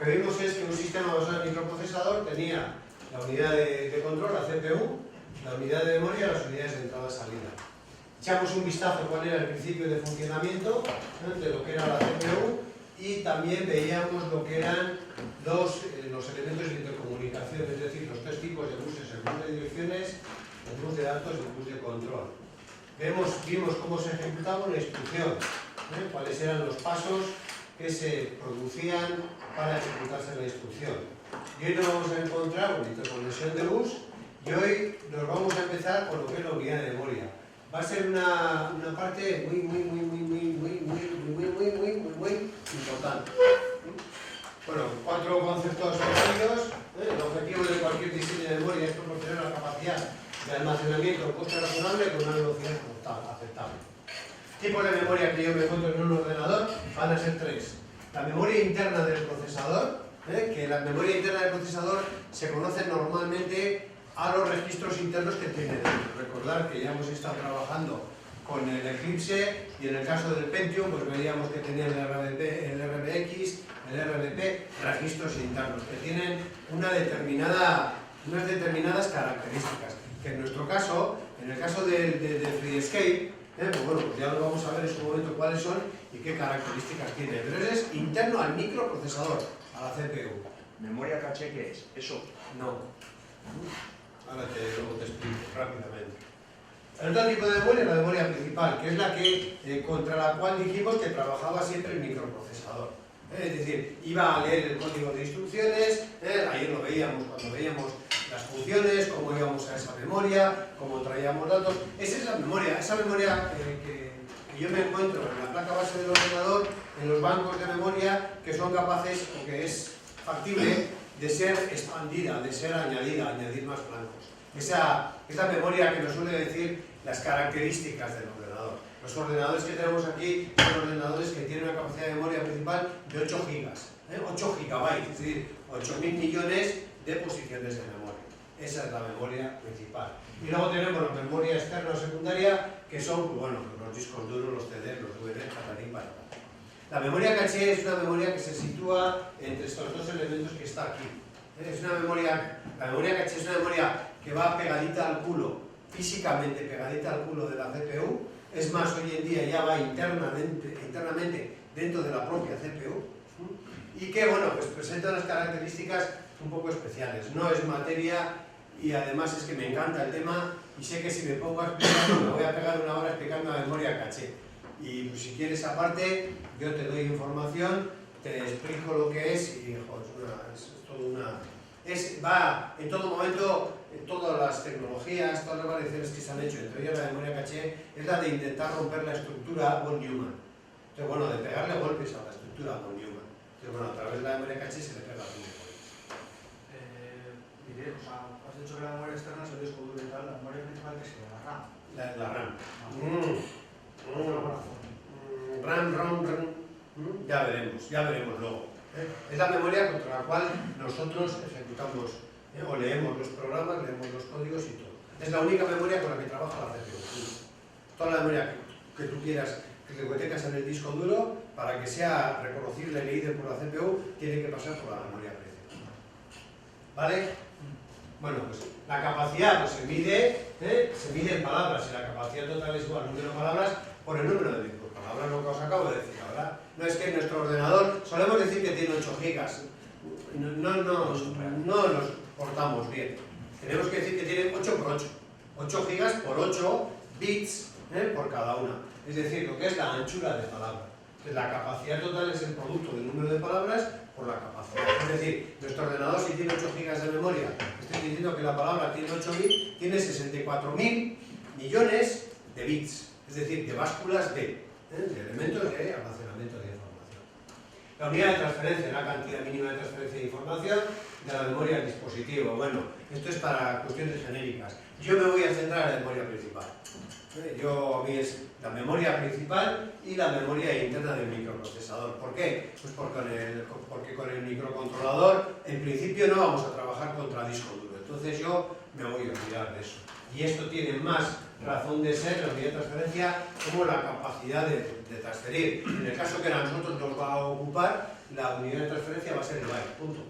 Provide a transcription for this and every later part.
que vimos es que un sistema basado en microprocesador tenía la unidad de control, la CPU, la unidad de memoria y las unidades de entrada-salida. Echamos un vistazo a cuál era el principio de funcionamiento de lo que era la CPU y también veíamos lo que eran los elementos de intercomunicación, es decir, los tres tipos de buses, el bus de direcciones, el bus de datos y el bus de control. Vimos cómo se ejecutaba una instrucción, cuáles eran los pasos que se producían para ejecutarse la instrucción. Y hoy nos vamos a encontrar con interconexión de bus y hoy nos vamos a empezar con lo que es la unidad de memoria. Va a ser una parte muy importante. Bueno, 4 conceptos sencillos. El objetivo de cualquier diseño de memoria es proporcionar la capacidad de almacenamiento coste razonable con una velocidad aceptable. Tipos de memoria que yo me encuentro en un ordenador van a ser 3. La memoria interna del procesador, que la memoria interna del procesador se conoce normalmente a los registros internos que tiene dentro. Recordar que ya hemos estado trabajando con el Eclipse y en el caso del Pentium pues veíamos que tenía el RBX, el RBP, registros internos que tienen unas determinadas características, que en nuestro caso, en el caso de FreeScape, pues bueno, pues ya lo vamos a ver en su momento cuáles son y qué características tiene, pero eso es interno al microprocesador, a la CPU. ¿Memoria caché qué es? ¿Eso? No. Ahora luego te explico rápidamente. El otro tipo de memoria es la memoria principal, que es la que contra la cual dijimos que trabajaba siempre el microprocesador. Es decir, iba a leer el código de instrucciones, ayer lo veíamos cuando veíamos las funciones, cómo íbamos a esa memoria, cómo traíamos datos. Esa es la memoria, que yo me encuentro en la placa base del ordenador, en los bancos de memoria que son capaces, o que es factible, de ser expandida, de ser añadida, añadir más blancos. Esa es la memoria que nos suele decir las características del ordenador. Los ordenadores que tenemos aquí son ordenadores que tienen una capacidad de memoria principal de 8 gigas, 8 gigabytes, es decir, 8.000 millones de posiciones de memoria. Esa es la memoria principal. Y luego tenemos la memoria externa o secundaria, que son, pues bueno, los discos duros, los CDs, los DVDs, patatín, patatán. La memoria caché es una memoria que se sitúa entre estos dos elementos que está aquí. La memoria caché es una memoria que va pegadita al culo, físicamente pegadita al culo de la CPU. Es más, hoy en día ya va internamente dentro de la propia CPU. Y que, bueno, pues presenta unas características un poco especiales. No es materia y además es que me encanta el tema y sé que si me pongo a explicarlo me voy a pegar una hora explicando la memoria caché. Y pues, si quieres aparte, yo te doy información, te explico lo que es y joder, va en todo momento, en todas las tecnologías, todas las variaciones que se han hecho, entre ellas la memoria caché, es la de intentar romper la estructura von Neumann. Entonces, bueno, de pegarle golpes a la estructura von Neumann. Entonces, bueno, a través de la memoria caché se le pega a un Diré, o sea, has dicho que la memoria externa es el disco duro y tal, la memoria principal que sería la RAM. La RAM. RAM. Ya veremos luego. Es la memoria contra la cual nosotros ejecutamos o leemos los programas, leemos los códigos y todo. Es la única memoria con la que trabaja la CPU. Toda la memoria que tú quieras que tengas en el disco duro, para que sea reconocible y leído por la CPU, tiene que pasar por la memoria principal. ¿Vale? Bueno, pues la capacidad pues, se mide en palabras, y la capacidad total es igual al número de palabras por el número de discos. Palabras lo que os acabo de decir, ¿verdad? No es que nuestro ordenador, solemos decir que tiene 8 gigas, no nos portamos bien. Tenemos que decir que tiene 8 por 8, 8 gigas por 8 bits por cada una. Es decir, lo que es la anchura de palabra. La capacidad total es el producto del número de palabras por la capacidad. Es decir, nuestro ordenador si tiene 8 gigas de memoria, estoy diciendo que la palabra tiene 8 bits, tiene 64.000 millones de bits, es decir, de básculas de elementos de almacenamiento de información. La unidad de transferencia, la cantidad mínima de transferencia de información de la memoria al dispositivo. Bueno, esto es para cuestiones genéricas. Yo me voy a centrar en la memoria principal. A mí es la memoria principal y la memoria interna del microprocesador. ¿Por qué? Pues porque con el microcontrolador en principio no vamos a trabajar contra disco duro. Entonces yo me voy a olvidar de eso. Y esto tiene más razón de ser, la unidad de transferencia, como la capacidad capacidad de transferir. En el caso que a nosotros nos va a ocupar, la unidad de transferencia va a ser el byte, punto.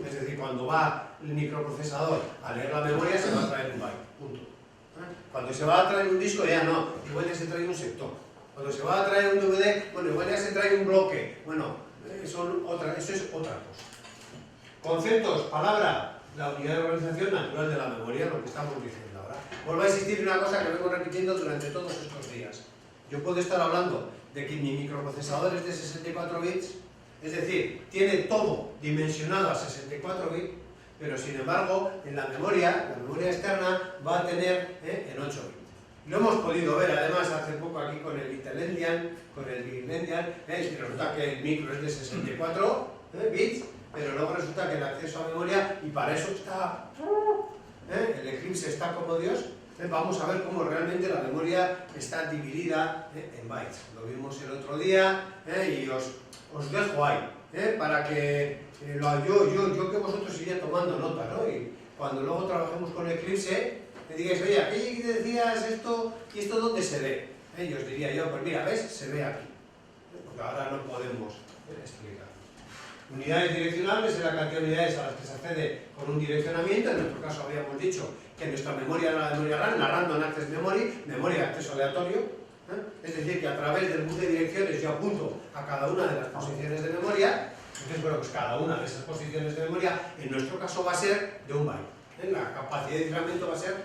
Es decir, cuando va el microprocesador a leer la memoria, se va a traer un byte, punto. Cuando se va a traer un disco, ya no, igual ya se trae un sector. Cuando se va a traer un DVD, bueno, igual ya se trae un bloque. Bueno, eso es otra cosa. Conceptos, palabra, la unidad de organización natural de la memoria, lo que estamos diciendo ahora. Vuelve a existir una cosa que vengo repitiendo durante todos estos días. Yo puedo estar hablando de que mi microprocesador es de 64 bits, es decir, tiene todo dimensionado a 64 bits, pero sin embargo, en la memoria externa va a tener en 8 bits. Lo hemos podido ver además hace poco aquí con el Little Endian, con el Big Endian, y resulta que el micro es de 64 bits, pero luego resulta que el acceso a memoria, y para eso está, el Eclipse está como Dios. Vamos a ver cómo realmente la memoria está dividida en bytes. Lo vimos el otro día y os dejo ahí, para que yo que vosotros iría tomando nota, ¿no? Y cuando luego trabajemos con Eclipse, me digáis, oye, aquí decías esto, ¿y esto dónde se ve? Y os diría yo, pues mira, ¿ves? Se ve aquí. Porque ahora no podemos explicar. Unidades direccionables es la cantidad de unidades a las que se accede con un direccionamiento. En nuestro caso habíamos dicho que nuestra memoria era la memoria RAM, la Random Access Memory, memoria de acceso aleatorio. Es decir, que a través del bus de direcciones yo apunto a cada una de las posiciones de memoria. Entonces, bueno, pues cada una de esas posiciones de memoria, en nuestro caso, va a ser de un byte. La capacidad de incremento va a ser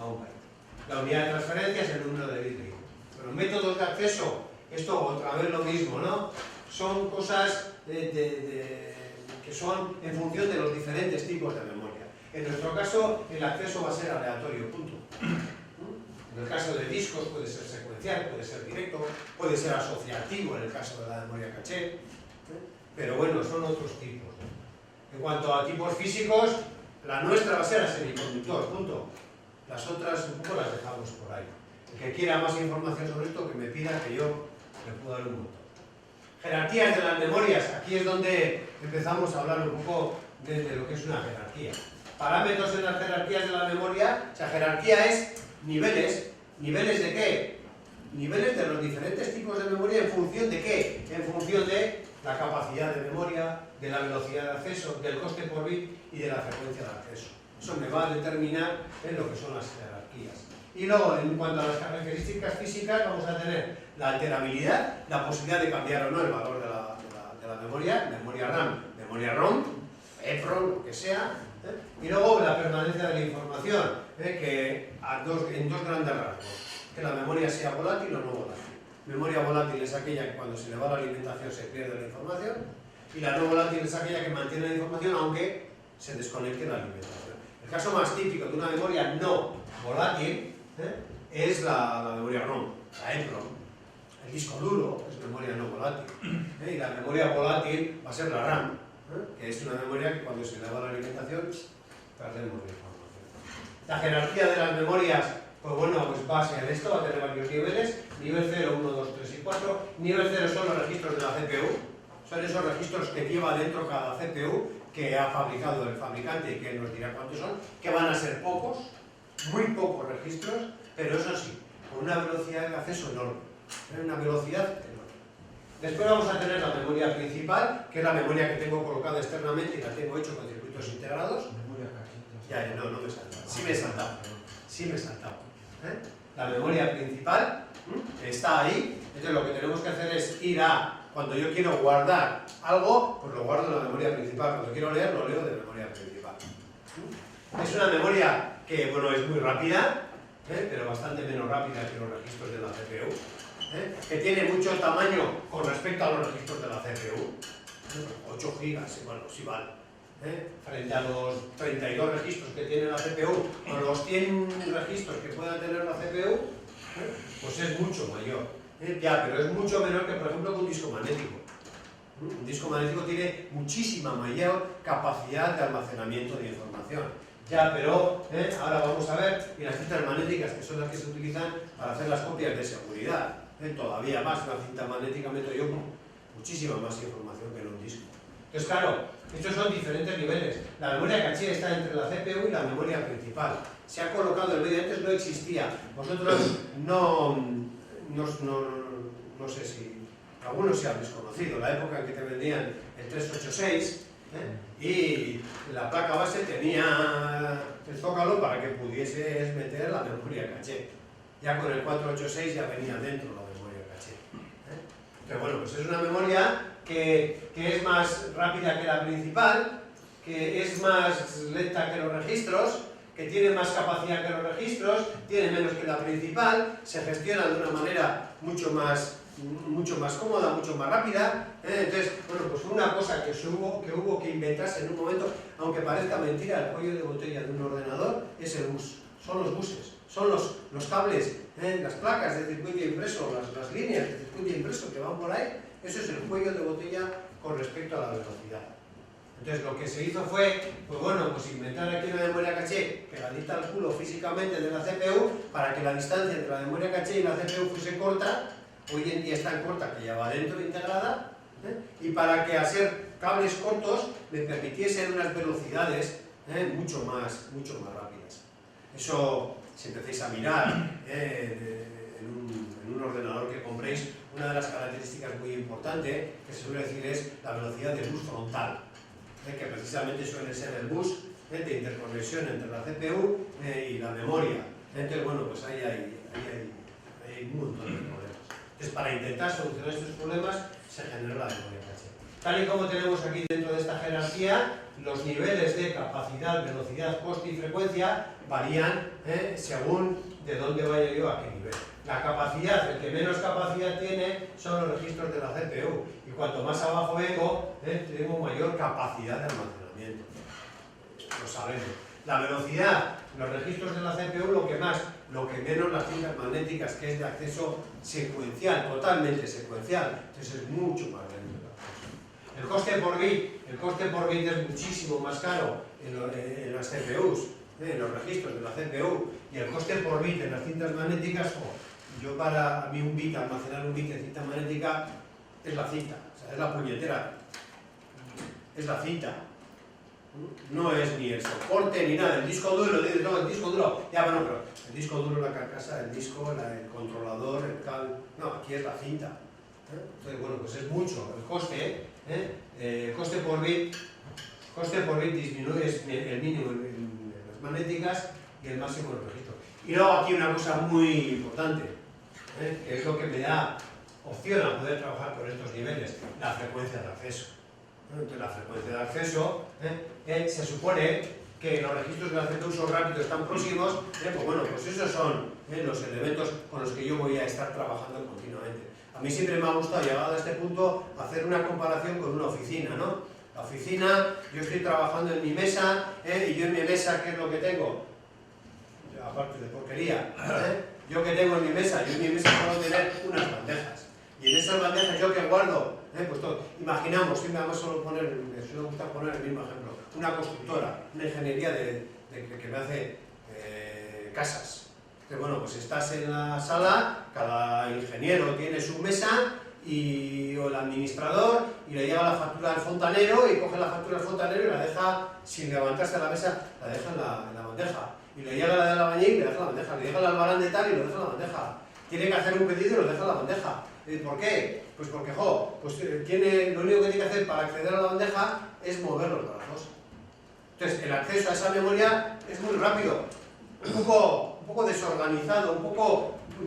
a un byte. La unidad de transferencia es el número de bits. Los métodos de acceso, esto otra vez lo mismo, ¿no? Son cosas que son en función de los diferentes tipos de memoria. En nuestro caso, el acceso va a ser aleatorio, punto. En el caso de discos puede ser secuencial, puede ser directo, puede ser asociativo en el caso de la memoria caché, pero bueno, son otros tipos. En cuanto a tipos físicos, la nuestra va a ser a semiconductor, punto. Las otras un poco las dejamos por ahí. El que quiera más información sobre esto, que me pida, que yo le puedo dar un montón. Jerarquías de las memorias, aquí es donde empezamos a hablar un poco de lo que es una jerarquía. Parámetros en las jerarquías de la memoria, o sea, jerarquía es niveles. ¿Niveles de qué? Niveles de los diferentes tipos de memoria en función de qué? En función de la capacidad de memoria, de la velocidad de acceso, del coste por bit y de la frecuencia de acceso. Eso me va a determinar en lo que son las jerarquías. Y luego, en cuanto a las características físicas, vamos a tener la alterabilidad, la posibilidad de cambiar o no el valor de la memoria, memoria RAM, memoria ROM, EPROM, lo que sea, y luego la permanencia de la información, que en dos grandes rasgos, que la memoria sea volátil o no volátil. Memoria volátil es aquella que cuando se le va la alimentación se pierde la información, y la no volátil es aquella que mantiene la información aunque se desconecte la alimentación. El caso más típico de una memoria no volátil es la memoria ROM, la EPROM. El disco duro es memoria no volátil, y la memoria volátil va a ser la RAM, que es una memoria que cuando se le va la alimentación perdemos la información. La jerarquía de las memorias, pues bueno, pues va a ser esto, va a tener varios niveles, nivel 0, 1, 2, 3 y 4. Nivel 0 son los registros de la CPU, son esos registros que lleva dentro cada CPU que ha fabricado el fabricante y que nos dirá cuántos son, que van a ser pocos, muy pocos registros, pero eso sí, con una velocidad de acceso enorme, una velocidad enorme. Después vamos a tener la memoria principal, que es la memoria que tengo colocada externamente y la tengo hecho con circuitos integrados. Ya, no me he saltado. Sí me he saltado. La memoria principal está ahí, entonces lo que tenemos que hacer es ir a, cuando yo quiero guardar algo, pues lo guardo en la memoria principal, cuando quiero leer, lo leo de memoria principal. Es una memoria que, bueno, es muy rápida, pero bastante menos rápida que los registros de la CPU, que tiene mucho tamaño con respecto a los registros de la CPU, 8 gigas, bueno, sí vale. Frente a los 32 registros que tiene la CPU o los 100 registros que pueda tener la CPU, pues es mucho mayor. Ya, pero es mucho menor que, por ejemplo, que un disco magnético. Un disco magnético tiene muchísima mayor capacidad de almacenamiento de información. Ya, pero ahora vamos a ver, y las cintas magnéticas, que son las que se utilizan para hacer las copias de seguridad, todavía más, una cinta magnética meto yo con muchísima más información que en un disco. Entonces, claro, estos son diferentes niveles. La memoria caché está entre la CPU y la memoria principal. Se ha colocado el medio, antes no existía. Vosotros no algunos se han desconocido, la época en que te vendían el 386, y la placa base tenía el zócalo para que pudieses meter la memoria caché. Ya con el 486 ya venía dentro la memoria caché. Pero bueno, pues es una memoria que es más rápida que la principal, que es más lenta que los registros, que tiene más capacidad que los registros, tiene menos que la principal, se gestiona de una manera mucho más cómoda, mucho más rápida. Entonces, bueno, pues una cosa que hubo que inventarse en un momento, aunque parezca mentira, el cuello de botella de un ordenador es el bus, son los buses, son los cables, las placas de circuito impreso, las líneas de circuito impreso que van por ahí, eso es el cuello de botella con respecto a la velocidad. Entonces lo que se hizo fue, pues bueno, pues inventar aquí una memoria caché pegadita al culo físicamente de la CPU para que la distancia entre la memoria caché y la CPU fuese corta. Hoy en día es tan corta que ya va dentro integrada, y para que al ser cables cortos me permitiesen unas velocidades mucho más rápidas. Eso, si empecéis a mirar en un ordenador que compréis, una de las características muy importantes que se suele decir es la velocidad del bus frontal, que precisamente suele ser el bus de interconexión entre la CPU y la memoria. Entonces, bueno, pues ahí hay un montón de problemas. Entonces, para intentar solucionar estos problemas, se genera la memoria caché. Tal y como tenemos aquí dentro de esta jerarquía, los niveles de capacidad, velocidad, coste y frecuencia varían según de dónde vaya yo a qué nivel. La capacidad, el que menos capacidad tiene, son los registros de la CPU. Y cuanto más abajo vengo, tengo mayor capacidad de almacenamiento. Lo sabemos. La velocidad, los registros de la CPU, lo que menos las cintas magnéticas, que es de acceso secuencial, totalmente secuencial. Entonces es mucho más lento el acceso. El coste por bit es muchísimo más caro en las CPUs, en los registros de la CPU, y el coste por bit en las cintas magnéticas, a mí un bit, almacenar un bit en cinta magnética es la cinta, o sea, es la puñetera, es la cinta. No es ni el soporte ni nada, el disco duro, dices, no, el disco duro, ya bueno, pero el disco duro, la carcasa, el disco, el controlador, el cable, no, aquí es la cinta. Entonces, bueno, pues es mucho el coste, coste por bit disminuye, es el mínimo en las magnéticas y el máximo en los registros. Y luego aquí una cosa muy importante, que es lo que me da opción a poder trabajar por estos niveles, la frecuencia de acceso. Entonces la frecuencia de acceso, se supone que los registros de la CPU son rápidos, están próximos, pues bueno, pues esos son los elementos con los que yo voy a estar trabajando continuamente. A mí siempre me ha gustado, llegado a este punto, hacer una comparación con una oficina, ¿no? La oficina, yo estoy trabajando en mi mesa, y yo en mi mesa, ¿qué es lo que tengo? Aparte de porquería, yo que tengo en mi mesa, yo en mi mesa puedo tener unas bandejas, y en esas bandejas yo que guardo, pues todo. Imaginamos, siempre además me gusta poner el mismo ejemplo, una constructora, una ingeniería que me hace casas. Entonces, bueno, pues estás en la sala, cada ingeniero tiene su mesa, o el administrador, y le llega la factura al fontanero, y coge la factura al fontanero y la deja, sin levantarse de la mesa, la deja en la bandeja. Y le llega la del albañil y le deja la bandeja, le llega el albarán de tal y lo deja en la bandeja. Tiene que hacer un pedido y lo deja en la bandeja. ¿Por qué? Pues porque, lo único que tiene que hacer para acceder a la bandeja es mover los brazos. Entonces, el acceso a esa memoria es muy rápido, un poco desorganizado,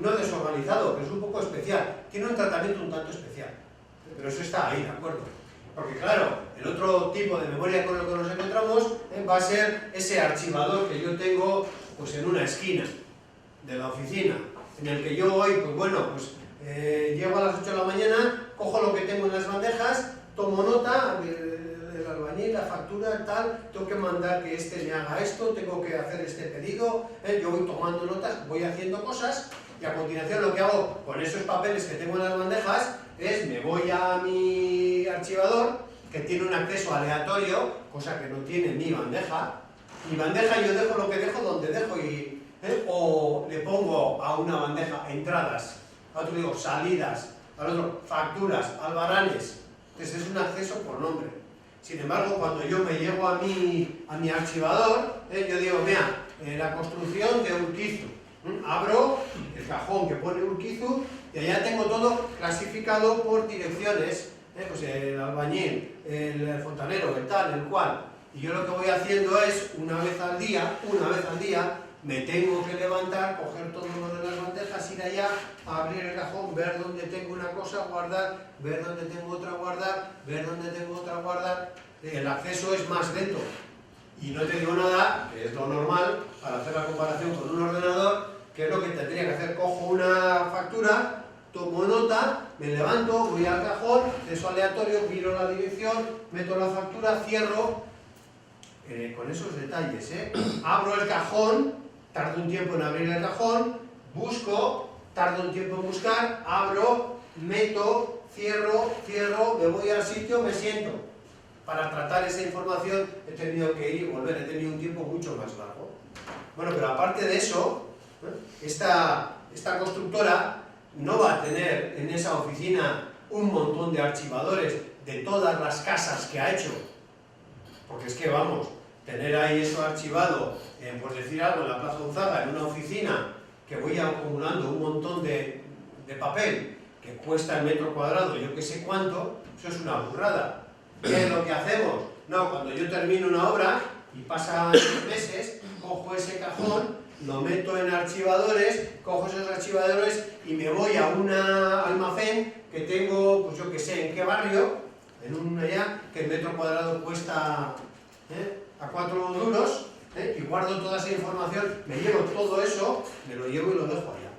no desorganizado, pero es un poco especial. Tiene un tratamiento un tanto especial, pero eso está ahí, ¿de acuerdo? Porque claro, el otro tipo de memoria con el que nos encontramos va a ser ese archivador que yo tengo pues en una esquina de la oficina, en el que yo hoy, pues bueno, pues llego a las 8 de la mañana, cojo lo que tengo en las bandejas, tomo nota, el albañil, la factura, tal, tengo que mandar que este me haga esto, tengo que hacer este pedido, yo voy tomando notas, voy haciendo cosas, y a continuación lo que hago con esos papeles que tengo en las bandejas es me voy a mi archivador, que tiene un acceso aleatorio, cosa que no tiene mi bandeja. Mi bandeja yo dejo lo que dejo donde dejo, o le pongo a una bandeja entradas, a otro digo salidas, al otro facturas, albaranes. Entonces es un acceso por nombre. Sin embargo, cuando yo me llego a mi archivador, yo digo, mira, la construcción de Urquizu, Abro el cajón que pone Urquizu y allá tengo todo clasificado por direcciones, pues el albañil, el fontanero, el tal, el cual. Y yo lo que voy haciendo es, una vez al día, me tengo que levantar, coger todo lo de las bandejas, ir allá, abrir el cajón, ver dónde tengo una cosa, guardar, ver dónde tengo otra, guardar, ver dónde tengo otra, guardar. El acceso es más lento. Y no te digo nada, que es lo normal, para hacer la comparación con un ordenador, que es lo que tendría que hacer. Cojo una factura, tomo nota, me levanto, voy al cajón, acceso aleatorio, miro la dirección, meto la factura, cierro, con esos detalles, abro el cajón, tardo un tiempo en abrir el cajón, busco, tardo un tiempo en buscar, abro, meto, cierro, me voy al sitio, me siento. Para tratar esa información he tenido que ir y volver, he tenido un tiempo mucho más largo. Bueno, pero aparte de eso, esta constructora no va a tener en esa oficina un montón de archivadores de todas las casas que ha hecho. Porque es que, vamos, tener ahí eso archivado, por decir algo, en la Plaza Unzaga, en una oficina, que voy acumulando un montón de papel, que cuesta el metro cuadrado, yo que sé cuánto, eso es una burrada. ¿Qué es lo que hacemos? No, cuando yo termino una obra, y pasan 6 meses, cojo ese cajón, lo meto en archivadores, cojo esos archivadores y me voy a un almacén que tengo, pues yo que sé, en qué barrio, en un allá, que el metro cuadrado cuesta a 4 duros, y guardo toda esa información, me llevo todo eso, me lo llevo y lo dejo allá.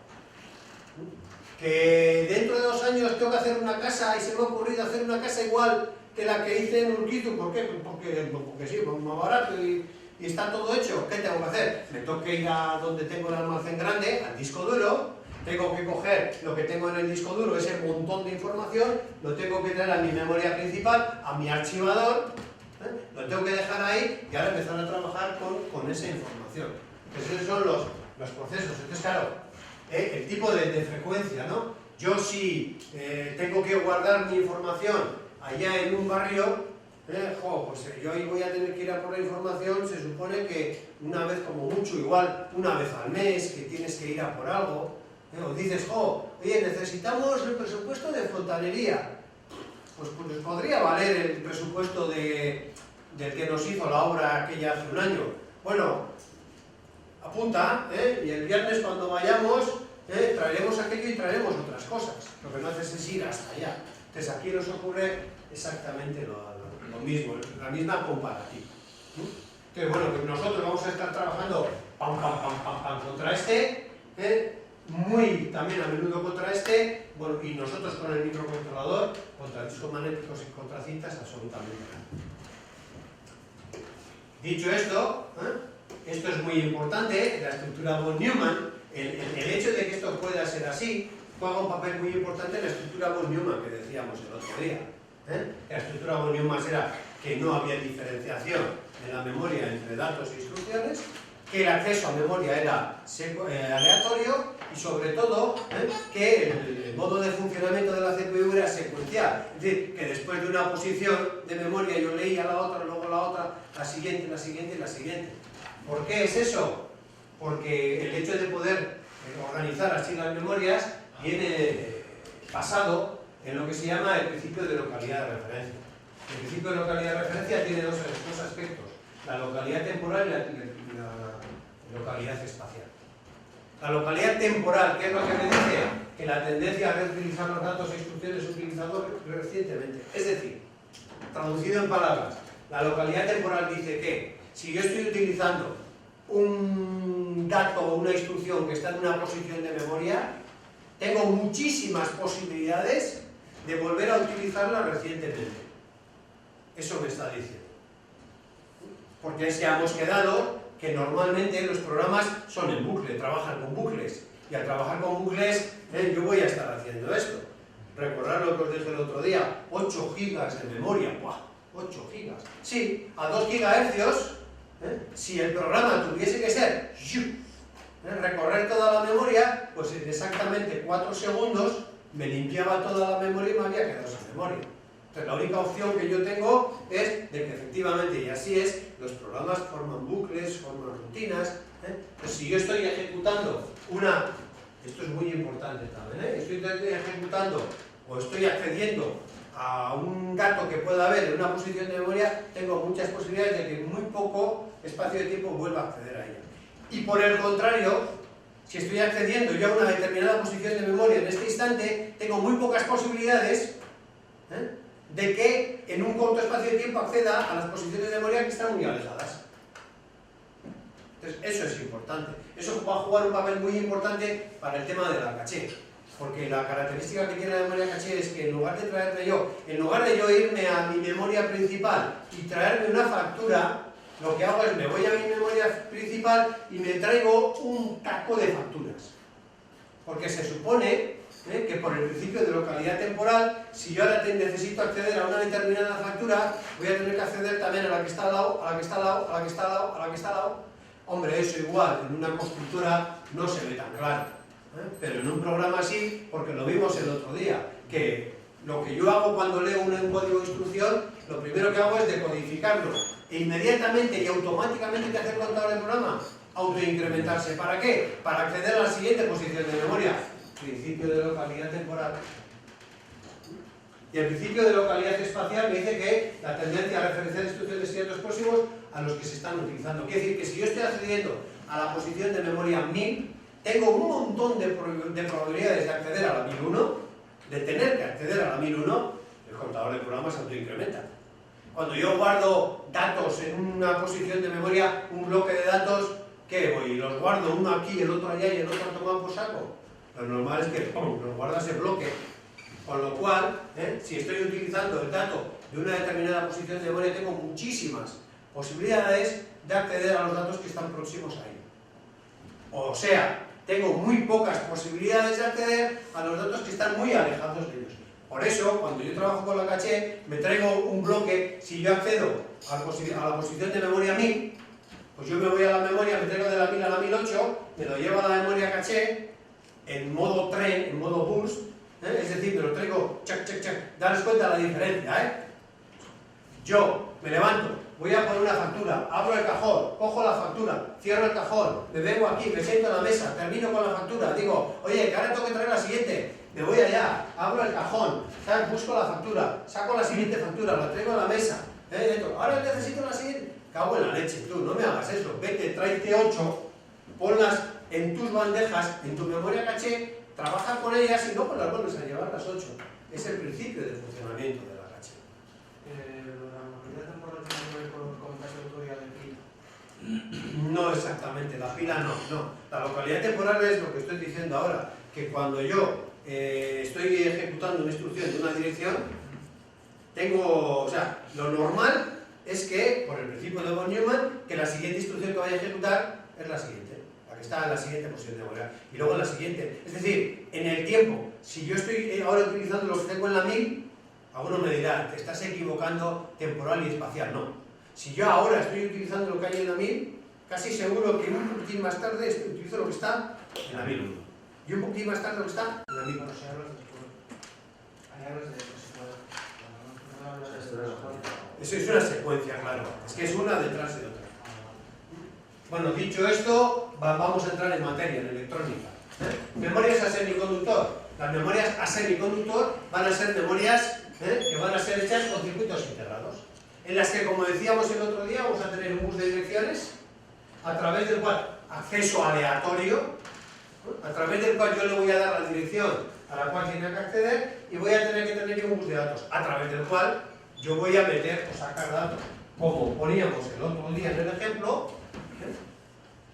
Que dentro de 2 años tengo que hacer una casa y se me ha ocurrido hacer una casa igual que la que hice en Urquizu. ¿Por qué? Porque sí, porque es más barato y está todo hecho. ¿Qué tengo que hacer? Me tengo que ir a donde tengo el almacén grande, al disco duro, tengo que coger lo que tengo en el disco duro, ese montón de información, lo tengo que traer a mi memoria principal, a mi archivador, lo tengo que dejar ahí y ahora empezar a trabajar con esa información. Entonces esos son los procesos. Entonces, claro, el tipo de frecuencia, ¿no? Yo si tengo que guardar mi información allá en un barrio, pues yo ahí voy a tener que ir a por la información, se supone que una vez como mucho, igual una vez al mes, que tienes que ir a por algo, o dices, oye, necesitamos el presupuesto de fontanería, pues podría valer el presupuesto del que nos hizo la obra aquella hace un año. Bueno, apunta, y el viernes cuando vayamos, traeremos aquello y traeremos otras cosas. Lo que no haces es ir hasta allá. Entonces aquí nos ocurre exactamente lo mismo, la misma comparativa. Entonces, bueno, pues nosotros vamos a estar trabajando contra este, muy también a menudo contra este, bueno, y nosotros con el microcontrolador, contra discos magnéticos y contra cintas, absolutamente nada. Dicho esto, esto es muy importante, la estructura von Neumann, el hecho de que esto pueda ser así, juega un papel muy importante en la estructura von Neumann que decíamos el otro día. La estructura von Neumann era que no había diferenciación en la memoria entre datos e instrucciones, que el acceso a memoria era aleatorio y sobre todo que el modo de funcionamiento de la CPU era secuencial, es decir, que después de una posición de memoria yo leía la otra, luego la otra, la siguiente y la siguiente. ¿Por qué es eso? Porque el hecho de poder organizar así las memorias viene basado en lo que se llama el principio de localidad de referencia. El principio de localidad de referencia tiene dos aspectos, la localidad temporal y la localidad espacial. La localidad temporal, ¿qué es lo que me dice? Que la tendencia a reutilizar los datos e instrucciones utilizados recientemente. Es decir, traducido en palabras, la localidad temporal dice que si yo estoy utilizando un dato o una instrucción que está en una posición de memoria, tengo muchísimas posibilidades de volver a utilizarla recientemente. Eso me está diciendo. Porque es que hemos quedado que normalmente los programas son en bucle, trabajan con bucles. Y al trabajar con bucles, yo voy a estar haciendo esto. Recordad lo que os dije el otro día, 8 gigas de memoria. ¡Buah! 8 gigas. Sí, a 2 gigahercios, si el programa tuviese que ser recorrer toda la memoria, pues en exactamente 4 segundos me limpiaba toda la memoria y me había quedado sin memoria. Entonces la única opción que yo tengo es de que efectivamente, y así es, los programas forman bucles, forman rutinas, Pues si yo estoy ejecutando esto es muy importante también, estoy ejecutando o estoy accediendo a un dato que pueda haber en una posición de memoria, tengo muchas posibilidades de que en muy poco espacio de tiempo vuelva a acceder a ella. Y por el contrario, si estoy accediendo yo a una determinada posición de memoria en este instante, tengo muy pocas posibilidades de que en un corto espacio de tiempo acceda a las posiciones de memoria que están muy alejadas. Entonces, eso es importante. Eso va a jugar un papel muy importante para el tema de la caché. Porque la característica que tiene la memoria caché es que en lugar de yo irme a mi memoria principal y traerme una factura, lo que hago es me voy a mi memoria principal y me traigo un taco de facturas. Porque se supone que por el principio de localidad temporal, si yo ahora necesito acceder a una determinada factura, voy a tener que acceder también a la que está al lado, a la que está al lado, a la que está al lado, a la que está al lado. Hombre, eso igual, en una constructora no se ve tan claro, pero en un programa así, porque lo vimos el otro día, que lo que yo hago cuando leo un código de instrucción, lo primero que hago es decodificarlo, e inmediatamente y automáticamente ¿qué hace el contador del programa? Autoincrementarse. ¿Para qué? Para acceder a la siguiente posición de memoria, principio de localidad temporal. Y el principio de localidad espacial me dice que la tendencia a referenciar instrucciones y datos próximos a los que se están utilizando. Quiere decir que si yo estoy accediendo a la posición de memoria 1000, tengo un montón de probabilidades de acceder a la 1001, de tener que acceder a la 1001, el contador de programas se autoincrementa. Cuando yo guardo datos en una posición de memoria, un bloque de datos, ¿qué voy? Los guardo uno aquí, el otro allá y el otro tomado por saco. Lo normal es que ¡pum!, los guardas en bloque. Con lo cual, si estoy utilizando el dato de una determinada posición de memoria, tengo muchísimas posibilidades de acceder a los datos que están próximos a ello. O sea, tengo muy pocas posibilidades de acceder a los datos que están muy alejados de ellos. Por eso, cuando yo trabajo con la caché, me traigo un bloque. Si yo accedo a la posición de memoria 1000, pues yo me voy a la memoria, me traigo de la 1000 a la 1008, me lo llevo a la memoria caché en modo tren, en modo burst, es decir, me lo traigo, chac, chac, chac. Daros cuenta de la diferencia, Yo me levanto, voy a poner una factura, abro el cajón, cojo la factura, cierro el cajón, me vengo aquí, me siento en la mesa, termino con la factura, digo, oye, que ahora tengo que traer la siguiente, me voy allá, abro el cajón, busco la factura, saco la siguiente factura, la traigo a la mesa, ahora necesito la siguiente, cago en la leche, tú, no me hagas eso, vete, tráete 8, ponlas en tus bandejas, en tu memoria caché, trabaja con ellas y no con las vuelves a llevar las 8. Es el principio de funcionamiento de la caché. ¿La localidad temporal tiene que ver con caso de autoría de pila? No exactamente, la pila no. La localidad temporal es lo que estoy diciendo ahora, que cuando yo estoy ejecutando una instrucción de una dirección, tengo, o sea, lo normal es que, por el principio de von Neumann, que la siguiente instrucción que vaya a ejecutar es la siguiente. Está en la siguiente posición de memoria y luego en la siguiente. Es decir, en el tiempo, si yo estoy ahora utilizando lo que tengo en la 1000, alguno me dirá, te estás equivocando temporal y espacial. No. Si yo ahora estoy utilizando lo que hay en la 1000, casi seguro que un poquitín más tarde utilizo lo que está en la 1001. Y un poquitín más tarde lo que está en la 1000. Bueno, si hablas después. Ahí hablas de Eso es una secuencia, claro. Es que es una detrás de otra. Bueno, dicho esto, vamos a entrar en materia, en electrónica. Memorias a semiconductor. Las memorias a semiconductor van a ser memorias que van a ser hechas con circuitos integrados, en las que, como decíamos el otro día, vamos a tener un bus de direcciones, a través del cual, acceso aleatorio, a través del cual yo le voy a dar la dirección a la cual tiene que acceder, y voy a tener que tener un bus de datos, a través del cual yo voy a meter o sacar datos. Como poníamos el otro día en el ejemplo,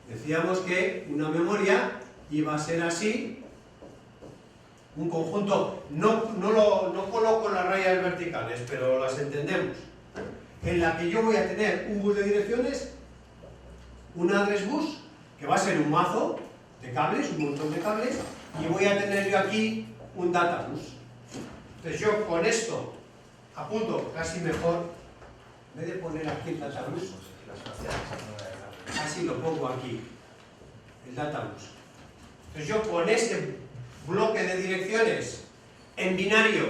decíamos que una memoria iba a ser así, un conjunto, no coloco las rayas verticales, pero las entendemos, en la que yo voy a tener un bus de direcciones, un address bus, que va a ser un mazo de cables, un montón de cables, y voy a tener yo aquí un data bus. Entonces yo con esto apunto casi mejor, en vez de poner aquí el data bus, así lo pongo aquí, el data bus. Entonces yo con este bloque de direcciones en binario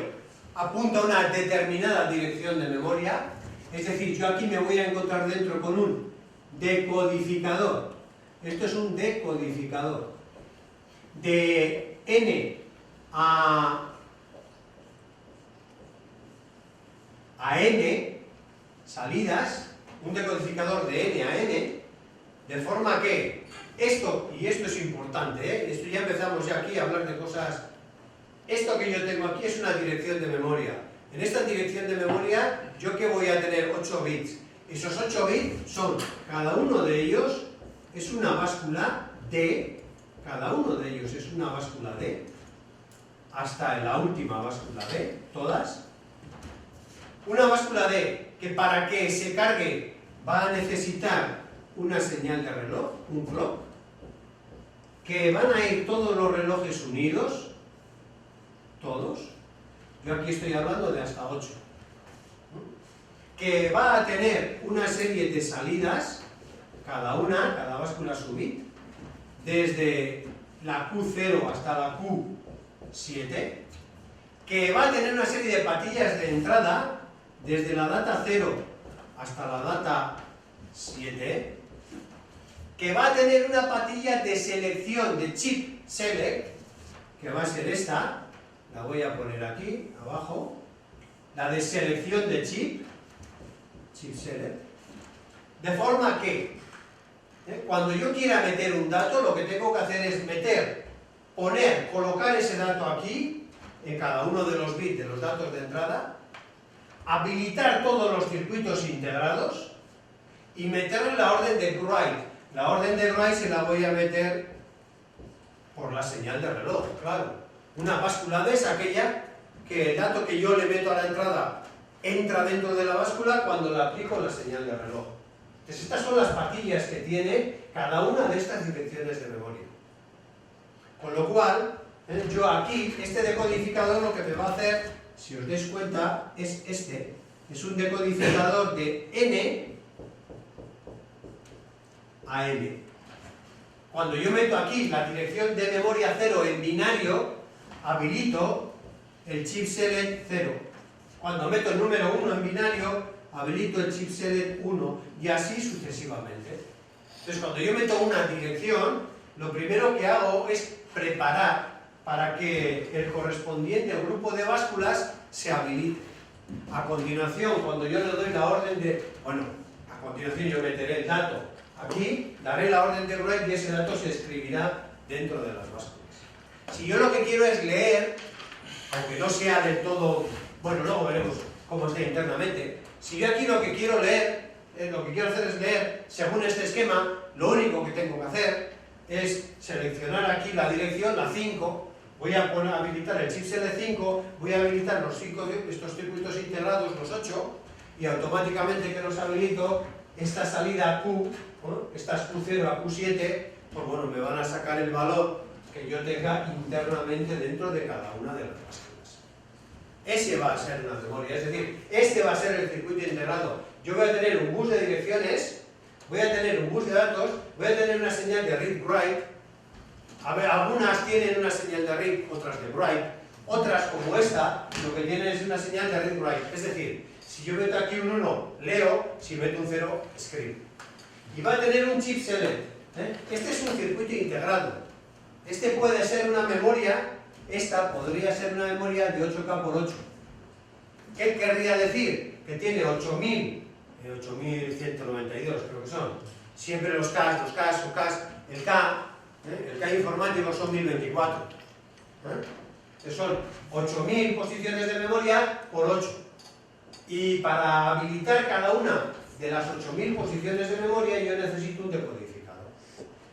apunto a una determinada dirección de memoria, es decir, yo aquí me voy a encontrar dentro con un decodificador Esto es un decodificador. De n a n salidas, un decodificador de n a n, de forma que esto, y esto es importante, esto ya empezamos ya aquí a hablar de cosas. Esto que yo tengo aquí es una dirección de memoria. En esta dirección de memoria, ¿yo qué voy a tener? 8 bits. Esos 8 bits son, cada uno de ellos es una báscula D, cada uno de ellos es una báscula D, hasta la última báscula D, todas. Una báscula D que para que se cargue va a necesitar una señal de reloj, un clock, que van a ir todos los relojes unidos, todos. Yo aquí estoy hablando de hasta 8. Que va a tener una serie de salidas, cada báscula su bit, desde la Q0 hasta la Q7, que va a tener una serie de patillas de entrada, desde la data 0 hasta la data 7, que va a tener una patilla de selección de chip select, que va a ser esta, la voy a poner aquí, abajo, la de selección de chip select, de forma que cuando yo quiera meter un dato, lo que tengo que hacer es colocar ese dato aquí, en cada uno de los bits de los datos de entrada, habilitar todos los circuitos integrados y meterle la orden de write. La orden de write se la voy a meter por la señal de reloj, claro. Una báscula D es aquella que el dato que yo le meto a la entrada entra dentro de la báscula cuando le aplico la señal de reloj. Entonces estas son las patillas que tiene cada una de estas direcciones de memoria. Con lo cual, yo aquí, este decodificador lo que me va a hacer, si os dais cuenta, es este. Es un decodificador de n a n. Cuando yo meto aquí la dirección de memoria 0 en binario, habilito el chip select 0. Cuando meto el número 1 en binario, habilito el chip select 1 y así sucesivamente. Entonces, cuando yo meto una dirección, lo primero que hago es preparar para que el correspondiente grupo de básculas se habilite. A continuación, cuando yo le doy la orden de... Bueno, a continuación yo meteré el dato aquí, daré la orden de write y ese dato se escribirá dentro de las básculas. Si yo lo que quiero es leer, aunque no sea del todo... Bueno, luego veremos cómo está internamente. Si yo aquí lo que quiero leer, lo que quiero hacer es leer según este esquema, lo único que tengo que hacer es seleccionar aquí la dirección, la 5, voy a habilitar el chip select 5, voy a habilitar estos circuitos integrados, los 8, y automáticamente que los habilito, esta salida Q, estas Q0 a Q7, pues bueno, me van a sacar el valor que yo tenga internamente dentro de cada una de las básculas. Ese va a ser una memoria, es decir, este va a ser el circuito integrado. Yo voy a tener un bus de direcciones, voy a tener un bus de datos, voy a tener una señal de read-write. A ver, algunas tienen una señal de read, otras de write. Otras, como esta, lo que tienen es una señal de read-write. Es decir, si yo meto aquí un 1, leo, si meto un 0, escribo. Y va a tener un chip select. Este es un circuito integrado. Este puede ser una memoria, esta podría ser una memoria de 8K por 8. ¿Qué querría decir? Que tiene 8192, creo que son. Siempre los Ks, el K informático son 1024. Que son 8000 posiciones de memoria por 8. Y para habilitar cada una de las 8000 posiciones de memoria yo necesito un decodificador.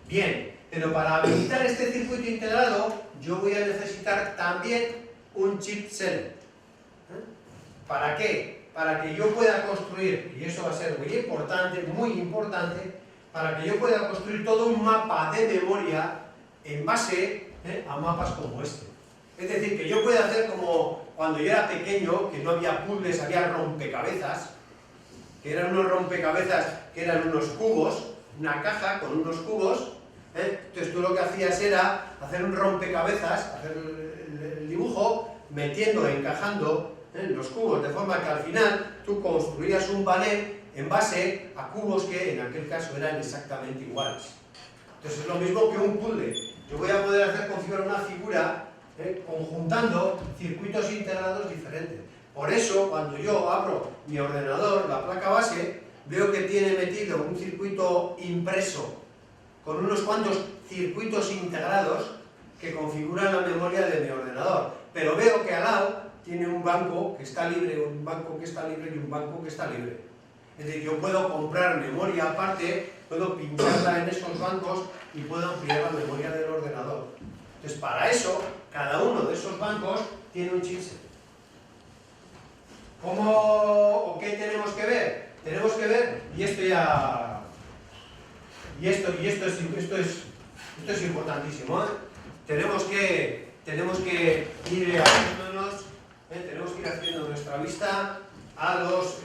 Bien, pero para habilitar este circuito integrado yo voy a necesitar también un chip select. ¿Para qué? Para que yo pueda construir, y eso va a ser muy importante, para que yo pueda construir todo un mapa de memoria en base a mapas como este. Es decir, que yo pueda hacer como cuando yo era pequeño, que no había puzzles, había rompecabezas, que eran unos rompecabezas que eran unos cubos, una caja con unos cubos. Entonces tú lo que hacías era hacer un rompecabezas, hacer el dibujo, encajando los cubos, de forma que al final tú construías un panel en base a cubos que en aquel caso eran exactamente iguales. Entonces es lo mismo que un puzzle. Yo voy a poder hacer configurar una figura conjuntando circuitos integrados diferentes. Por eso, cuando yo abro mi ordenador, la placa base, veo que tiene metido un circuito impreso con unos cuantos circuitos integrados que configuran la memoria de mi ordenador. Pero veo que al lado tiene un banco que está libre, un banco que está libre y un banco que está libre. Es decir, yo puedo comprar memoria aparte, puedo pincharla en esos bancos y puedo ampliar la memoria del ordenador. Entonces, para eso, cada uno de esos bancos tiene un chipset. ¿Cómo o qué tenemos que ver? Tenemos que ver, y esto ya... esto es importantísimo, ¿eh? Tenemos que ir haciéndonos, tenemos que ir haciendo nuestra vista a los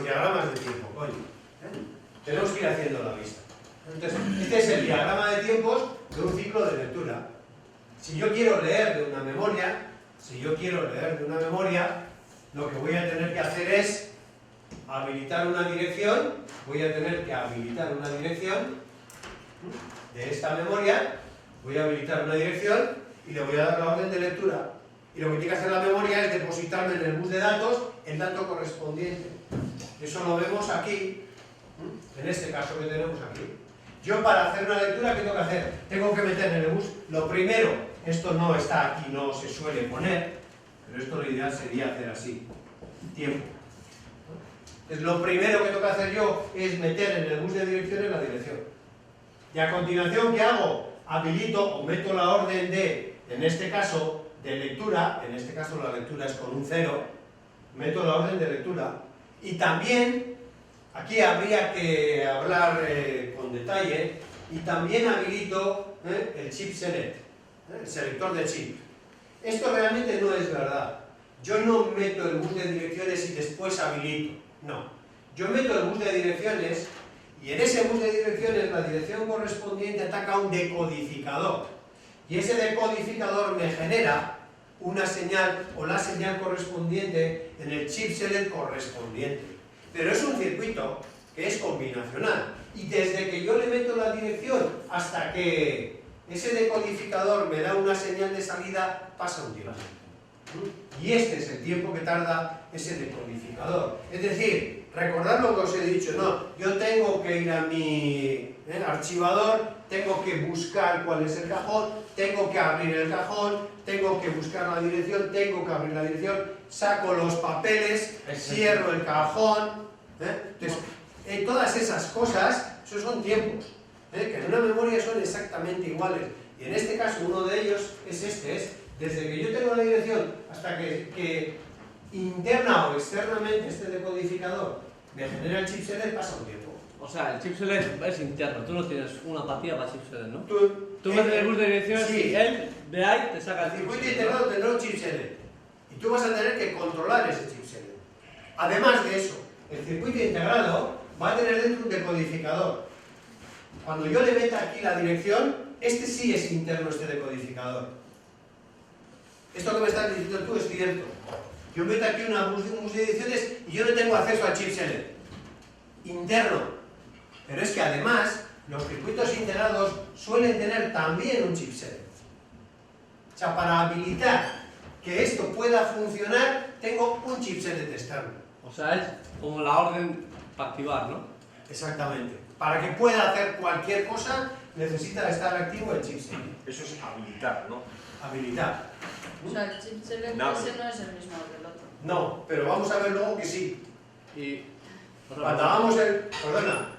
diagramas de tiempo, coño. Tenemos que ir haciendo la vista. Entonces, este es el diagrama de tiempos de un ciclo de lectura. Si yo quiero leer de una memoria, lo que voy a tener que hacer es habilitar una dirección, de esta memoria, voy a habilitar una dirección y le voy a dar la orden de lectura. Y lo que tiene que hacer la memoria es depositarme en el bus de datos el dato correspondiente. Eso lo vemos aquí, en este caso que tenemos aquí. Yo para hacer una lectura, ¿qué tengo que hacer? Tengo que meter en el bus, lo primero, esto no está aquí, no se suele poner, pero esto lo ideal sería hacer así, tiempo. Entonces lo primero que tengo que hacer yo es meter en el bus de direcciones la dirección. Y a continuación, ¿qué hago? Habilito o meto la orden de, en este caso, de lectura, en este caso la lectura es con un 0, meto la orden de lectura. Y también, aquí habría que hablar con detalle, y también habilito el chip select, el selector de chip. Esto realmente no es verdad. Yo no meto el bus de direcciones y después habilito, no. Yo meto el bus de direcciones y en ese bus de direcciones la dirección correspondiente ataca un decodificador. Y ese decodificador me genera una señal o la señal correspondiente en el chip select correspondiente. Pero es un circuito que es combinacional. Y desde que yo le meto la dirección hasta que ese decodificador me da una señal de salida, pasa un tiempo. Y este es el tiempo que tarda ese decodificador. Es decir, recordad lo que os he dicho, no, yo tengo que ir a mi archivador, tengo que buscar cuál es el cajón, tengo que abrir el cajón, tengo que buscar la dirección, tengo que abrir la dirección, saco los papeles, cierro el cajón. Entonces, todas esas cosas, esos son tiempos, que en una memoria son exactamente iguales. Y en este caso, uno de ellos es desde que yo tengo la dirección hasta que interna o externamente este decodificador me genera el chip select, pasa un tiempo. O sea, el chip select es interno, tú no tienes una partida para chip select, ¿no? Tú metes metes el bus de direcciones sí. y él de ahí te saca El el chip circuito select. integrado tendrá un chip select y tú vas a tener que controlar ese chip select. Además de eso, el circuito integrado va a tener dentro un decodificador. Cuando yo le meta aquí la dirección, este sí es interno, este decodificador. Esto que me estás diciendo tú es cierto. Yo meto aquí un bus de direcciones y yo no tengo acceso al chip select interno. Pero es que además los circuitos integrados suelen tener también un chip select. O sea, para habilitar que esto pueda funcionar, tengo un chip select externo. O sea, es como la orden para activar, ¿no? Exactamente. Para que pueda hacer cualquier cosa, necesita estar activo el chip select. Eso es habilitar, ¿no? Habilitar. O sea, el chip select No. ese no es el mismo que el otro. No, pero vamos a ver luego que sí. Y... Cuando hagamos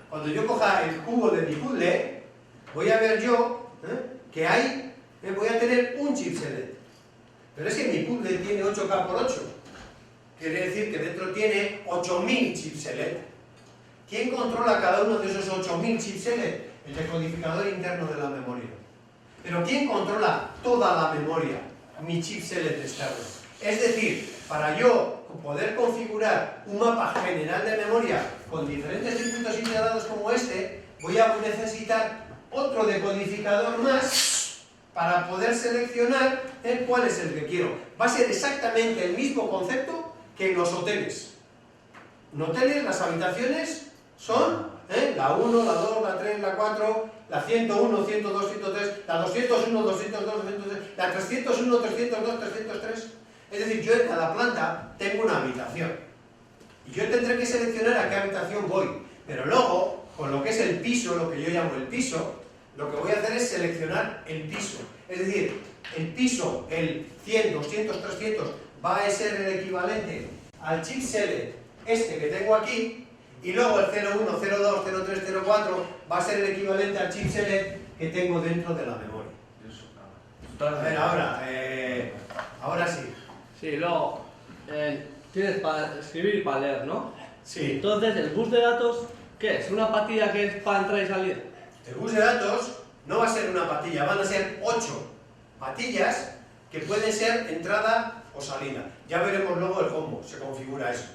cuando yo coja el cubo de mi puzzle, voy a ver yo que hay, voy a tener un chip select. Pero es que mi puzzle tiene 8K por 8. Quiere decir que dentro tiene 8000 chip select. ¿Quién controla cada uno de esos 8000 chip select? El decodificador interno de la memoria. Pero ¿quién controla toda la memoria? Mi chip select externo. Es decir, para yo poder configurar un mapa general de memoria con diferentes circuitos integrados como este, voy a necesitar otro decodificador más para poder seleccionar cuál es el que quiero. Va a ser exactamente el mismo concepto que en los hoteles. Un hotel, las habitaciones son la 1, la 2, la 3, la 4, la 101, 102, 103, la 201, 202, 203, la 301, 302, 303. Es decir, yo en cada planta tengo una habitación. Y yo tendré que seleccionar a qué habitación voy. Pero luego, con lo que es el piso, lo que yo llamo el piso, lo que voy a hacer es seleccionar el piso. Es decir, el piso, el 100, 200, 300, va a ser el equivalente al chip select este que tengo aquí, y luego el 01, 02, 03, 04 va a ser el equivalente al chip select que tengo dentro de la memoria. A ver, ahora sí. Sí, luego tienes para escribir y para leer, ¿no? Sí. Entonces, el bus de datos, ¿qué es? ¿Una patilla que es para entrar y salir? El bus de datos no va a ser una patilla, van a ser 8 patillas que pueden ser entrada o salida. Ya veremos luego el cómo se configura eso.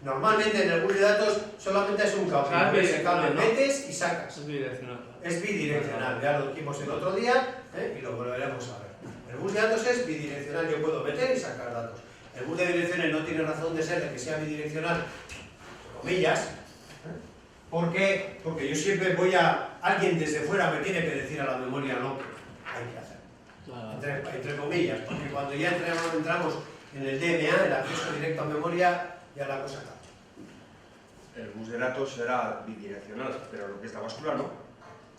Normalmente en el bus de datos solamente es un cable, Ah, ese cable ¿no? metes y sacas. Es bidireccional. Es bidireccional, ya lo dijimos el otro día y lo volveremos a ver. El bus de datos es bidireccional, yo puedo meter y sacar datos. El bus de direcciones no tiene razón de ser de que sea bidireccional, comillas, ¿por qué? Porque yo siempre voy a... Alguien desde fuera me tiene que decir a la memoria lo que hay que hacer. Entre comillas, porque cuando ya entramos en el DMA, el acceso directo a memoria, ya la cosa cambia. El bus de datos será bidireccional, pero lo que es la báscula no.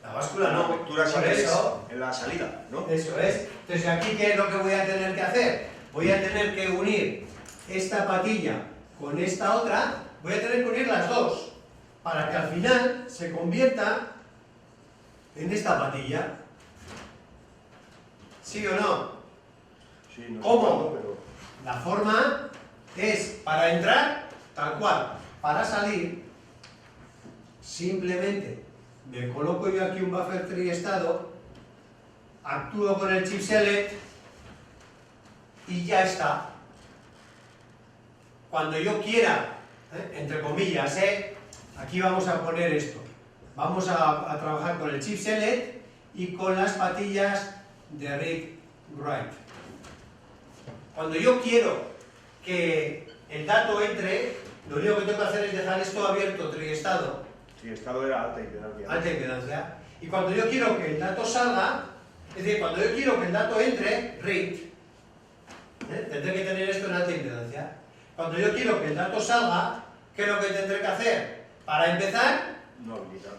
La báscula no, Tú la por sigues eso, en la salida, ¿no? eso es. Entonces aquí, ¿qué es lo que voy a tener que hacer? Voy a tener que unir esta patilla con esta otra, voy a tener que unir las dos, para que al final se convierta en esta patilla. ¿Sí o no? Sí, no sé ¿Cómo? cuándo, pero... La forma es para entrar, tal cual. Para salir, simplemente me coloco yo aquí un buffer triestado, actúo con el chip select y ya está. Cuando yo quiera, entre comillas, aquí vamos a poner esto. Vamos a trabajar con el chip select y con las patillas de read-write. Cuando yo quiero que el dato entre, lo único que tengo que hacer es dejar esto abierto, triestado, Sí, estado era alta impedancia. alta impedancia. Y cuando yo quiero que el dato salga, es decir, cuando yo quiero que el dato entre, read, tendré que tener esto en alta impedancia. Cuando yo quiero que el dato salga, ¿qué es lo que tendré que hacer? Para empezar, No habilitar.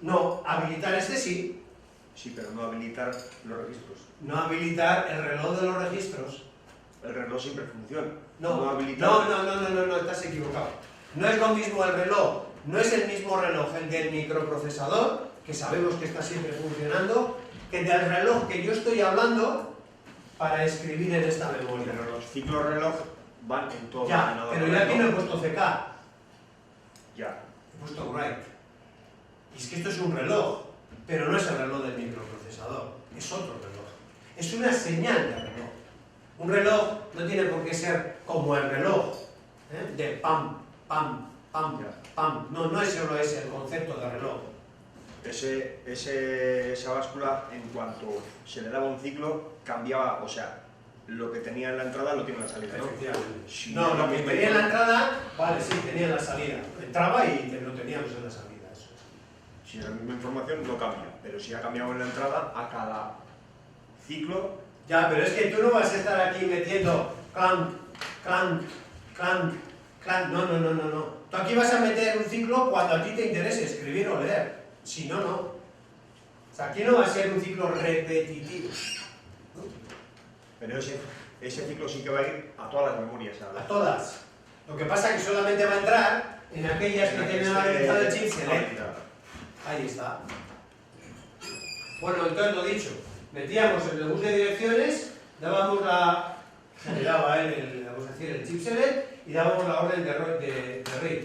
no, habilitar este sí, Sí, pero no habilitar los registros. no habilitar el reloj de los registros. El reloj siempre funciona. No, habilitar. no, estás equivocado. No es lo mismo el reloj, no es el mismo reloj el del microprocesador, que sabemos que está siempre funcionando, que el del reloj que yo estoy hablando para escribir en esta memoria. Pero los ciclos reloj van en todo Ya, ordenador. pero yo aquí no he puesto CK, Ya. he puesto write. Y es que esto es un reloj, pero no es el reloj del microprocesador, es otro reloj. Es una señal de reloj. Un reloj no tiene por qué ser como el reloj, de pam, pam, pam, pam. No, no es solo ese el concepto de reloj. Esa báscula, en cuanto se le daba un ciclo, cambiaba, o sea, lo que tenía en la entrada lo tiene en la salida, ¿no? Efectivamente. Si No, lo que mismo- tenía en la entrada, vale, sí, tenía en la salida. Entraba y lo teníamos en la salida. Eso. Si es la misma información, no cambia. Pero si ha cambiado en la entrada, a cada ciclo, Ya, pero es que tú no vas a estar aquí metiendo clank, clank, clank, clank. No. Tú aquí vas a meter un ciclo cuando a ti te interese escribir o leer. Si no, no. O sea, aquí no va a ser un ciclo repetitivo. pero ese ciclo sí que va a ir a todas las memorias. A todas. Lo que pasa es que solamente va a entrar en aquellas que tienen habilitado el chip select. Ahí está. Bueno, entonces lo dicho. Metíamos en el bus de direcciones, dábamos generaba vamos a decir, el chip select y dábamos la orden de read.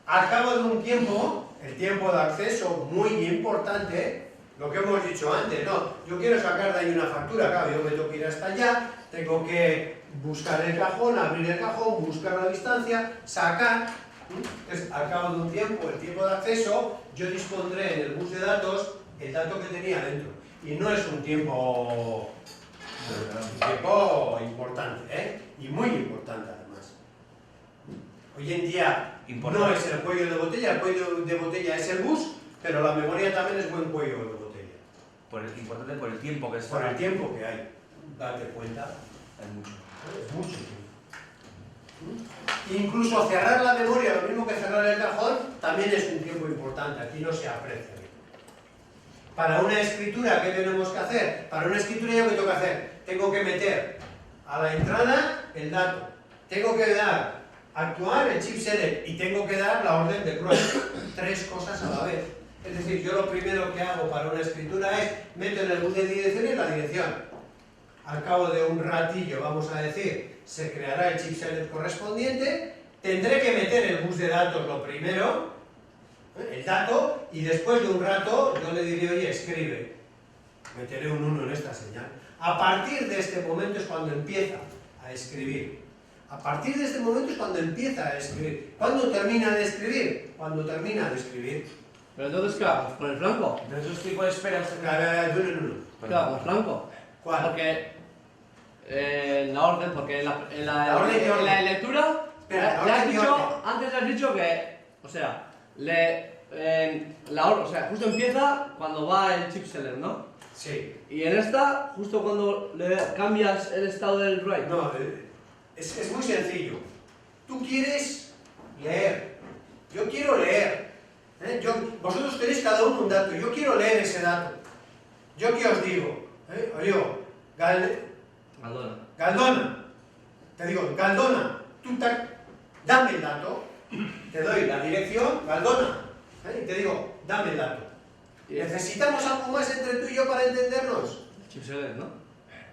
Al cabo de un tiempo, el tiempo de acceso muy importante, lo que hemos dicho antes, no, yo quiero sacar de ahí una factura, claro, yo me tengo que ir hasta allá, tengo que buscar el cajón, abrir el cajón, buscar la distancia, sacar. Entonces, al cabo de un tiempo, el tiempo de acceso, yo dispondré en el bus de datos el dato que tenía dentro. Y no es un tiempo importante, y muy importante además. Hoy en día No es el cuello de botella, el cuello de botella es el bus, pero la memoria también es buen cuello de botella. Importante por el tiempo que está. Por el tiempo que hay. Date cuenta. Hay mucho. Es mucho tiempo. Incluso cerrar la memoria, lo mismo que cerrar el cajón, también es un tiempo importante. Aquí no se aprecia. Para una escritura, ¿qué tenemos que hacer? Para una escritura, ¿yo qué tengo que hacer? Tengo que meter a la entrada el dato. Tengo que dar, actuar el chip select y tengo que dar la orden de cross. 3 cosas a la vez. Es decir, yo lo primero que hago para una escritura es meto en el bus de direcciones la dirección. Al cabo de un ratillo, vamos a decir, se creará el chip select correspondiente. Tendré que meter el bus de datos lo primero, el dato, y después de un rato yo le diré, oye, escribe. Meteré un 1 en esta señal. A partir de este momento es cuando empieza a escribir. A partir de este momento es cuando empieza a escribir. ¿Cuándo termina de escribir? Cuando termina de escribir. Pero entonces, ¿qué hago? ¿Con el flanco? Entonces, ¿esos tipos de esperas? De uno en uno. ¿Qué hago? ¿Con el flanco? ¿Cuál? Porque la orden, porque La orden de orden. en la lectura, Espera, la le has orden de dicho, orden. antes has dicho que, o sea, o sea, justo empieza cuando va el chip select, ¿no? Sí. Y en esta, justo cuando le cambias el estado del write. No, es muy sencillo. Tú quieres leer. Yo quiero leer. Vosotros tenéis cada uno un dato. Yo quiero leer ese dato. ¿Yo qué os digo? Oye, Galdona. Galdona. Te digo, Galdona, dame el dato. Te doy la dirección, Galdona. Y te digo, dame el dato. ¿Necesitamos algo más entre tú y yo para entendernos? Chip select, ¿no?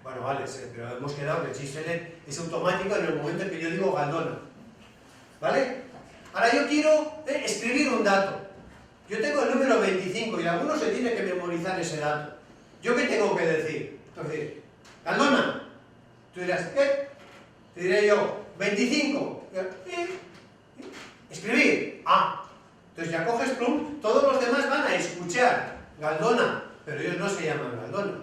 Bueno, vale, sí, pero hemos quedado que el chip select es automático en el momento en que yo digo Galdona. ¿Vale? Ahora yo quiero escribir un dato. Yo tengo el número 25 y alguno se tiene que memorizar ese dato. ¿Yo qué tengo que decir? Entonces, Galdona. Tú dirás, ¿qué? Te diré yo, 25. Escribir. Ah. Entonces ya coges plum, todos los demás van a escuchar Galdona, pero ellos no se llaman Galdona.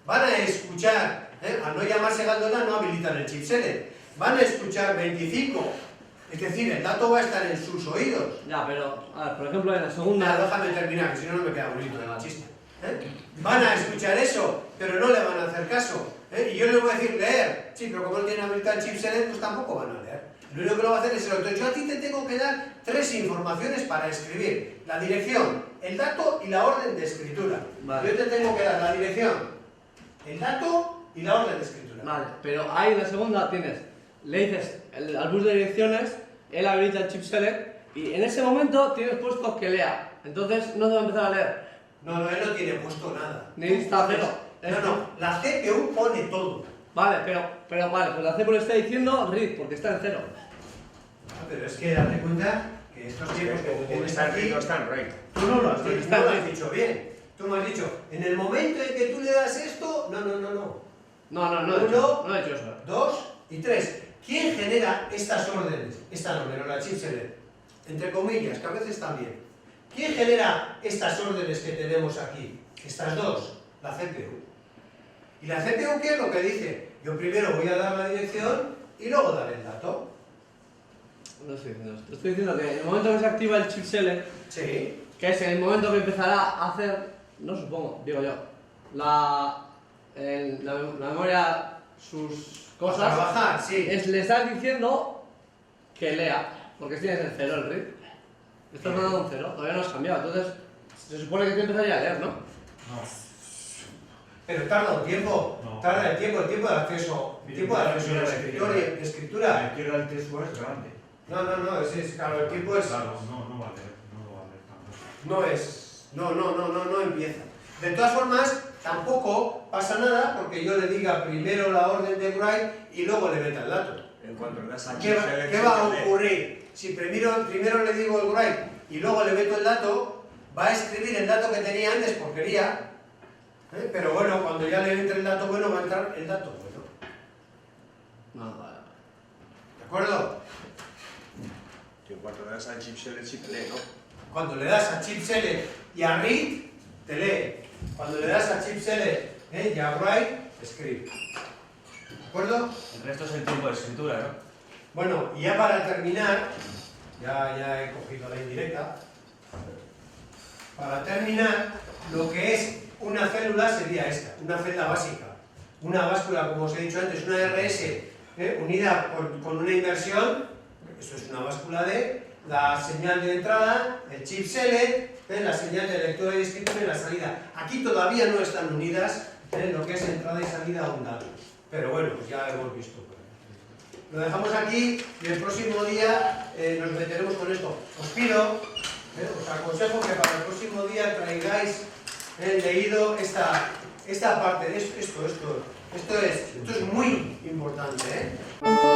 Van a escuchar, al no llamarse Galdona no habilitan el chip select. Van a escuchar 25. Es decir, el dato va a estar en sus oídos. Ya, pero, a ver, por ejemplo, en la segunda... Déjame terminar, que si no, no me queda bonito el chiste. Van a escuchar eso, pero no le van a hacer caso. Y yo les voy a decir leer. Sí, pero como no tienen habilitado el chip select, pues tampoco van a leer. Lo único que lo va a hacer es el otro. Yo a ti te tengo que dar 3 informaciones para escribir. La dirección, el dato y la orden de escritura. Vale. Yo te tengo que dar la dirección, el dato y la orden de escritura. Vale, pero ahí en la segunda tienes, le dices al bus de direcciones, él habilita el chip select y en ese momento tienes puesto que lea. Entonces no te va a empezar a leer. No, él no tiene puesto nada. Ni está cero. No, la CPU pone todo. Vale, pero vale, pues la CPU le está diciendo read porque está en cero. Pero es que date cuenta que estos tiempos que tú tienes Está aquí, no están right. tú no lo has dicho bien. Tú me has dicho, en el momento en que tú le das esto, no. No he hecho eso. 2 y 3. ¿Quién genera estas órdenes? Esta órdenes, o la chip select. Entre comillas, que a veces también. ¿Quién genera estas órdenes que tenemos aquí? Estas dos, la CPU. ¿Y la CPU qué es lo que dice? Yo primero voy a dar la dirección y luego dar el dato. No estoy diciendo esto. Estoy diciendo que en el momento que se activa el chip select, Sí. que es el momento que empezará a hacer, no supongo, digo yo, la memoria, sus A cosas, trabajar, sí. le estás diciendo que lea, porque tienes el cero, el read. Le estás mandando un cero, todavía no has cambiado, entonces se supone que te empezaría a leer, ¿no? Pero tarda un tiempo. No. Tarda el tiempo de acceso. El tiempo de acceso a la escritura. La izquierda del texto es grande. No, claro, el tiempo es. Claro, no va a leer, no lo va a leer tanto. No empieza. De todas formas, tampoco pasa nada porque yo le diga primero la orden de write y luego le meta el dato. En cuanto le das a ¿Qué va a ocurrir? Si primero le digo el write y luego le meto el dato, va a escribir el dato que tenía antes porquería. Pero bueno, cuando ya le entre el dato bueno, va a entrar el dato bueno. No, vale. ¿De acuerdo? En cuanto le das al chip select, sí te lee, ¿no? Cuando le das a chip select y a read, te lee. Cuando le das a chip select y a write, escribe. ¿De acuerdo? El resto es el tiempo de escritura, ¿no? Bueno, y ya para terminar, ya he cogido la indirecta. Para terminar, lo que es una célula sería esta, una celda básica. Una báscula, como os he dicho antes, una RS unida con una inversión, eso es una báscula D, la señal de entrada, el chip select, la señal de lectura y escritura y la salida. Aquí todavía no están unidas lo que es entrada y salida a un dato. Pero bueno, pues ya hemos visto. Lo dejamos aquí y el próximo día nos meteremos con esto. Os pido, os aconsejo que para el próximo día traigáis leído esta parte. Esto es muy importante, ¿eh?